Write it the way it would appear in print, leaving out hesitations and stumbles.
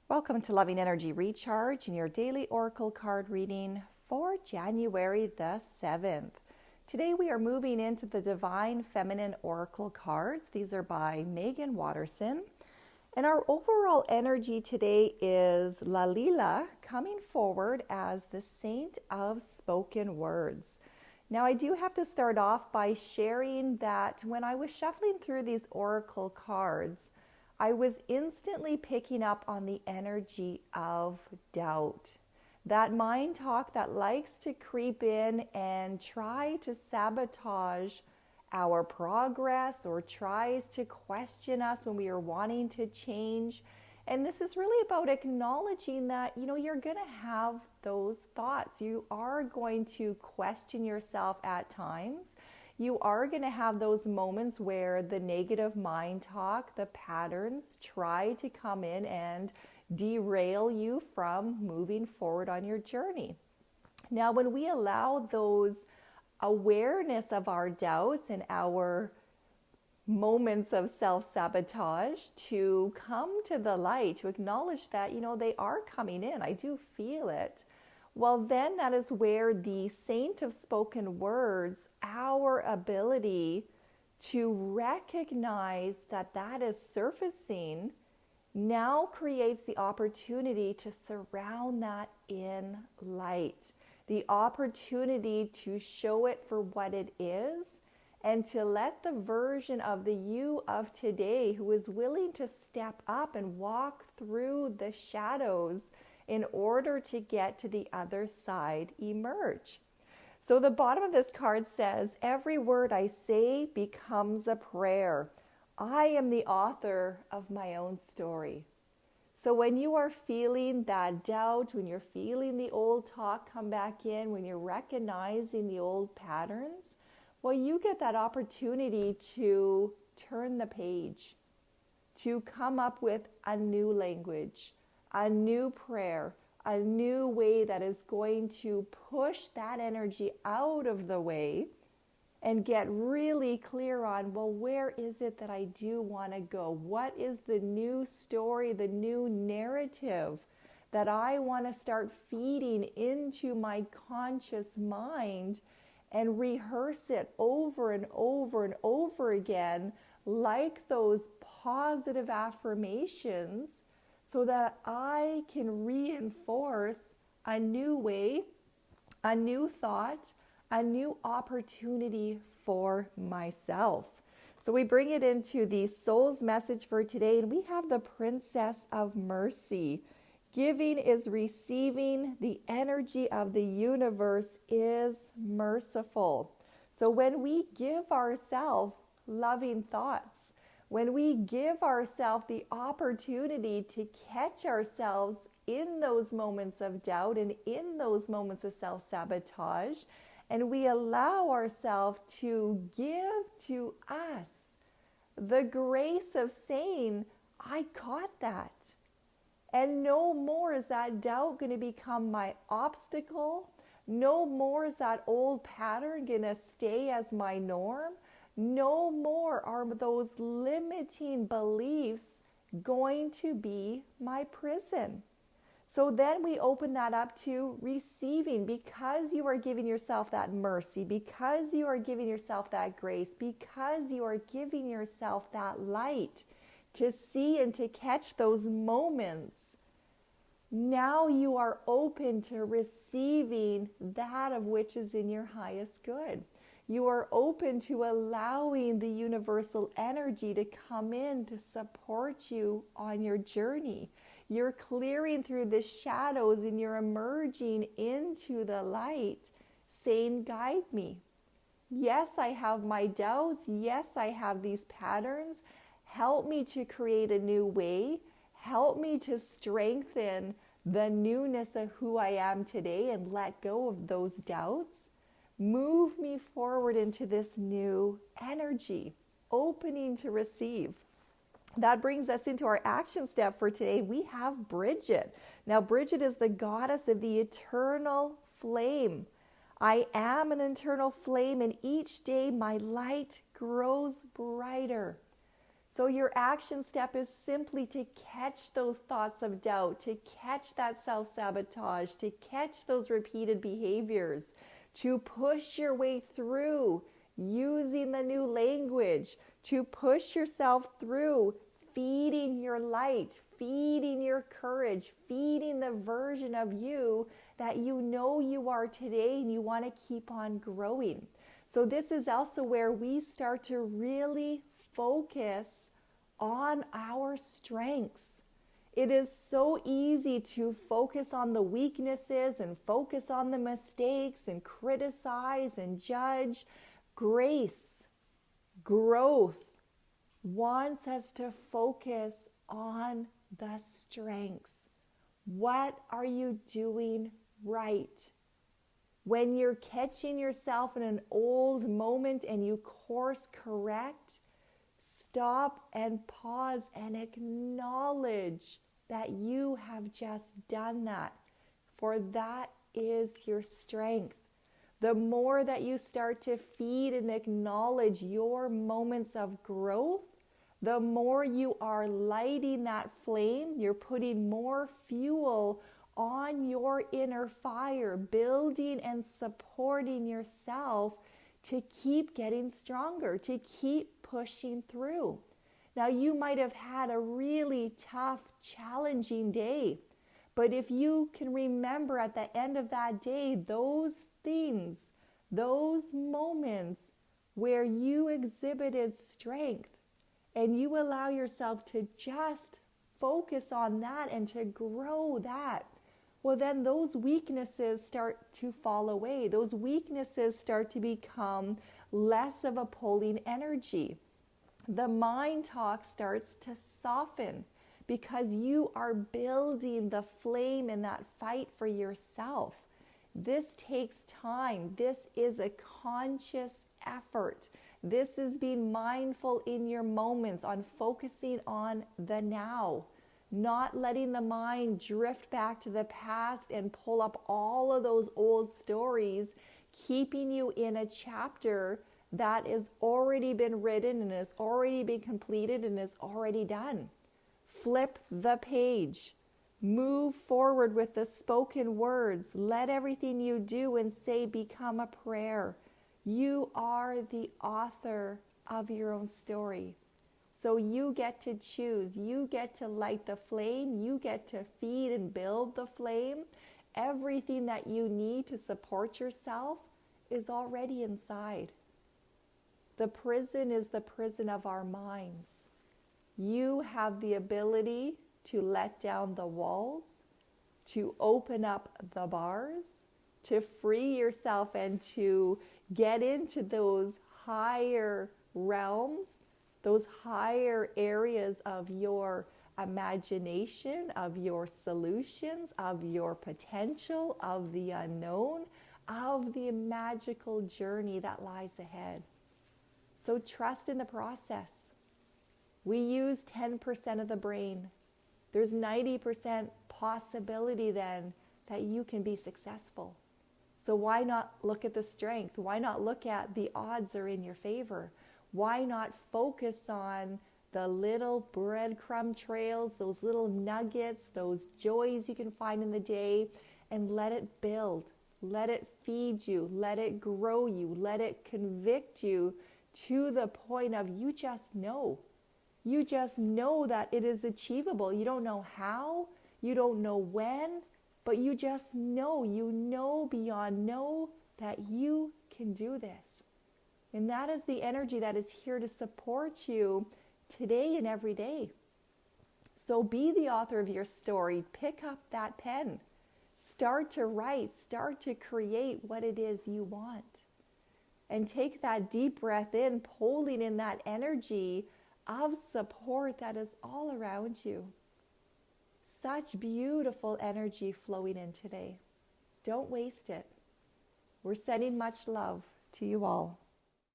Welcome to Loving Energy Recharge and your daily Oracle card reading for January the 7th. Today we are moving into the Divine Feminine Oracle cards. These are by Megan Watterson. And our overall energy today is Lalila coming forward as the Saint of Spoken Words. Now I do have to start off by sharing that when I was shuffling through these Oracle cards, I was instantly picking up on the energy of doubt. That mind talk that likes to creep in and try to sabotage our progress or tries to question us when we are wanting to change. And this is really about acknowledging that, you're going to have those thoughts. You are going to question yourself at times. You are going to have those moments where the negative mind talk, the patterns try to come in and derail you from moving forward on your journey. Now, when we allow those awareness of our doubts and our moments of self-sabotage to come to the light, to acknowledge that, they are coming in. I do feel it. Well, then that is where the Saint of Spoken Words, our ability to recognize that that is surfacing, now creates the opportunity to surround that in light. The opportunity to show it for what it is and to let the version of the you of today who is willing to step up and walk through the shadows in order to get to the other side emerge. So the bottom of this card says, every word I say becomes a prayer. I am the author of my own story. So when you are feeling that doubt, when you're feeling the old talk come back in, when you're recognizing the old patterns, well, you get that opportunity to turn the page, to come up with a new language, a new prayer, a new way that is going to push that energy out of the way and get really clear on, well, where is it that I do want to go? What is the new story, the new narrative that I want to start feeding into my conscious mind and rehearse it over and over and over again, like those positive affirmations, so that I can reinforce a new way, a new thought, a new opportunity for myself. So we bring it into the soul's message for today, and we have the Princess of Mercy. Giving is receiving. The energy of the universe is merciful. So when we give ourselves loving thoughts, when we give ourselves the opportunity to catch ourselves in those moments of doubt and in those moments of self-sabotage, and we allow ourselves to give to us the grace of saying, I got that. And no more is that doubt going to become my obstacle. No more is that old pattern going to stay as my norm. No more are those limiting beliefs going to be my prison. So then we open that up to receiving, because you are giving yourself that mercy, because you are giving yourself that grace, because you are giving yourself that light to see and to catch those moments. Now you are open to receiving that of which is in your highest good. You are open to allowing the universal energy to come in to support you on your journey. You're clearing through the shadows and you're emerging into the light, saying, guide me. Yes, I have my doubts. Yes, I have these patterns. Help me to create a new way. Help me to strengthen the newness of who I am today and let go of those doubts. Move me forward into this new energy, opening to receive. That brings us into our action step for today. We have Bridget. Now, Bridget is the goddess of the eternal flame. I am an eternal flame, and each day my light grows brighter. So your action step is simply to catch those thoughts of doubt, to catch that self-sabotage, to catch those repeated behaviors, to push your way through using the new language, to push yourself through feeding your light, feeding your courage, feeding the version of you that you know you are today and you want to keep on growing. So this is also where we start to really focus on our strengths. It is so easy to focus on the weaknesses and focus on the mistakes and criticize and judge. Grace, growth wants us to focus on the strengths. What are you doing right? When you're catching yourself in an old moment and you course correct, stop and pause and acknowledge that you have just done that, for that is your strength. The more that you start to feed and acknowledge your moments of growth, the more you are lighting that flame, you're putting more fuel on your inner fire, building and supporting yourself to keep getting stronger, to keep pushing through. Now, you might have had a really tough, challenging day, but if you can remember at the end of that day, those things, those moments where you exhibited strength, and you allow yourself to just focus on that and to grow that, well, then those weaknesses start to fall away. Those weaknesses start to become less of a pulling energy. The mind talk starts to soften because you are building the flame in that fight for yourself. This takes time. This is a conscious effort. This is being mindful in your moments, on focusing on the now, not letting the mind drift back to the past and pull up all of those old stories, keeping you in a chapter that has already been written and has already been completed and is already done. Flip the page. Move forward with the spoken words. Let everything you do and say become a prayer. You are the author of your own story. So you get to choose. You get to light the flame. You get to feed and build the flame. Everything that you need to support yourself is already inside. The prison is the prison of our minds. You have the ability to let down the walls, to open up the bars, to free yourself and to get into those higher realms, those higher areas of your imagination, of your solutions, of your potential, of the unknown, of the magical journey that lies ahead. So trust in the process. We use 10% of the brain. There's 90% possibility then that you can be successful. So why not look at the strength? Why not look at the odds are in your favor? Why not focus on the little breadcrumb trails, those little nuggets, those joys you can find in the day, and let it build, let it feed you, let it grow you, let it convict you to the point of you just know. You just know that it is achievable. You don't know how, you don't know when, but you just know, you know beyond know that you can do this. And that is the energy that is here to support you today and every day. So be the author of your story. Pick up that pen. Start to write. Start to create what it is you want. And take that deep breath in, pulling in that energy of support that is all around you. Such beautiful energy flowing in today. Don't waste it. We're sending much love to you all.